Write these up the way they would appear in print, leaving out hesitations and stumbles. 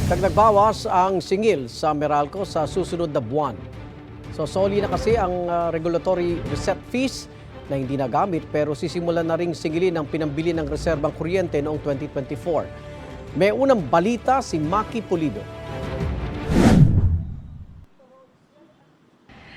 Nagbawas ang singil sa Meralco sa susunod na buwan. So soli na kasi ang regulatory reset fees na hindi nagamit pero sisimulan na ring singilin ang pinambili ng reserbang kuryente noong 2024. May unang balita si Maki Pulido.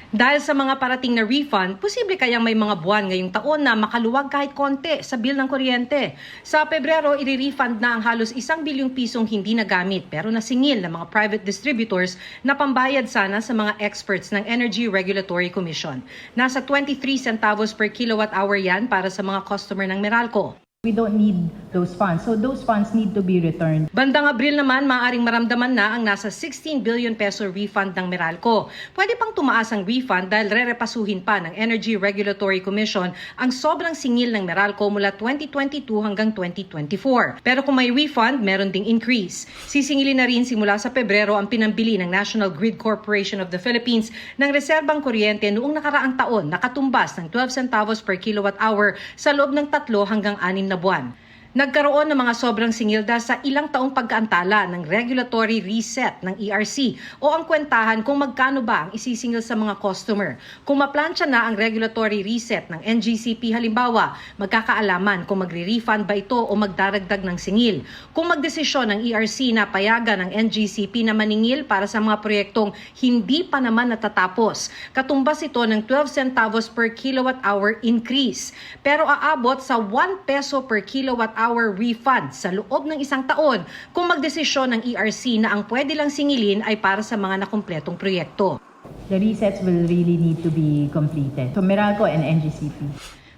Dahil sa mga parating na refund, posible kayang may mga buwan ngayong taon na makaluwag kahit konti sa bill ng kuryente. Sa Pebrero, i-refund na ang halos 1 bilyong pisong hindi nagamit pero nasingil ng mga private distributors na pambayad sana sa mga experts ng Energy Regulatory Commission. Nasa 23 centavos per kilowatt hour yan para sa mga customer ng Meralco. We don't need those funds. So those funds need to be returned. Bandang Abril naman, maaaring maramdaman na ang nasa 16 billion peso refund ng Meralco. Pwede pang tumaas ang refund dahil rerepasuhin pa ng Energy Regulatory Commission ang sobrang singil ng Meralco mula 2022 hanggang 2024. Pero kung may refund, meron ding increase. Sisingilin na rin simula sa Pebrero ang pinambili ng National Grid Corporation of the Philippines ng reserbang kuryente noong nakaraang taon, nakatumbas ng 12 centavos per kilowatt hour sa loob ng 3 hanggang 6 na buwan. Nagkaroon ng mga sobrang singil dahil sa ilang taong pagkaantala ng regulatory reset ng ERC o ang kwentahan kung magkano ba ang isisingil sa mga customer. Kung maplansya na ang regulatory reset ng NGCP halimbawa, magkakaalaman kung magre-refund ba ito o magdaragdag ng singil. Kung magdesisyon ng ERC na payagan ng NGCP na maningil para sa mga proyektong hindi pa naman natatapos, katumbas ito ng 12 centavos per kilowatt hour increase. Pero aabot sa 1 peso per kilowatt hour refund sa loob ng 1 taon kung magdesisyon ng ERC na ang pwede lang singilin ay para sa mga nakumpletong proyekto. The resets will really need to be completed. So Meralco and NGCP.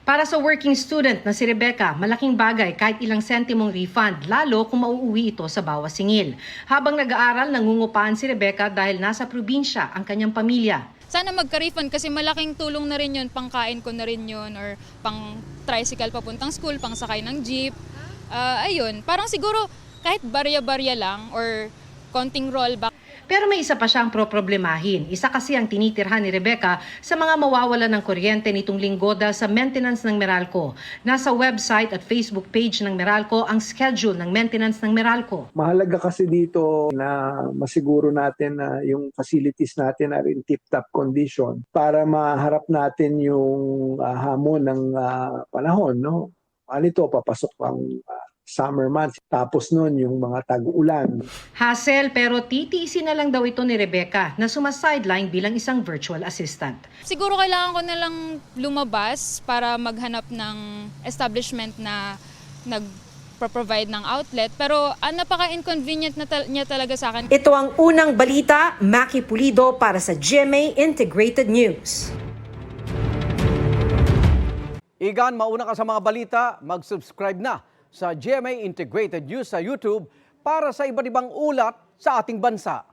Para sa working student na si Rebecca, malaking bagay kahit ilang sentimong refund, lalo kung mauuwi ito sa bawas singil. Habang nag-aaral, nangungupahan si Rebecca dahil nasa probinsya ang kanyang pamilya. Sana magka-refund kasi malaking tulong na rin yun, pangkain ko na rin yun or pang tricycle papuntang school, pang sakay ng jeep. Ayun, parang siguro kahit barya-barya lang or konting rollback. Pero may isa pa siyang problemahin. Isa kasi ang tinitirhan ni Rebecca sa mga mawawala ng kuryente nitong linggo dahil sa maintenance ng Meralco. Nasa website at Facebook page ng Meralco ang schedule ng maintenance ng Meralco. Mahalaga kasi dito na masiguro natin na yung facilities natin are in tip-top condition para maharap natin yung hamon ng panahon. No? Ito, papasok ang summer months. Tapos nun, yung mga tag-ulan. Hassle pero titiisin na lang daw ito ni Rebecca na sumasideline bilang isang virtual assistant. Siguro kailangan ko na lang lumabas para maghanap ng establishment na nag-provide ng outlet. Pero napaka-inconvenient niya talaga sa akin. Ito ang unang balita, Maki Pulido para sa GMA Integrated News. Igan, mauna ka sa mga balita, mag-subscribe na sa GMA Integrated News sa YouTube para sa iba't ibang ulat sa ating bansa.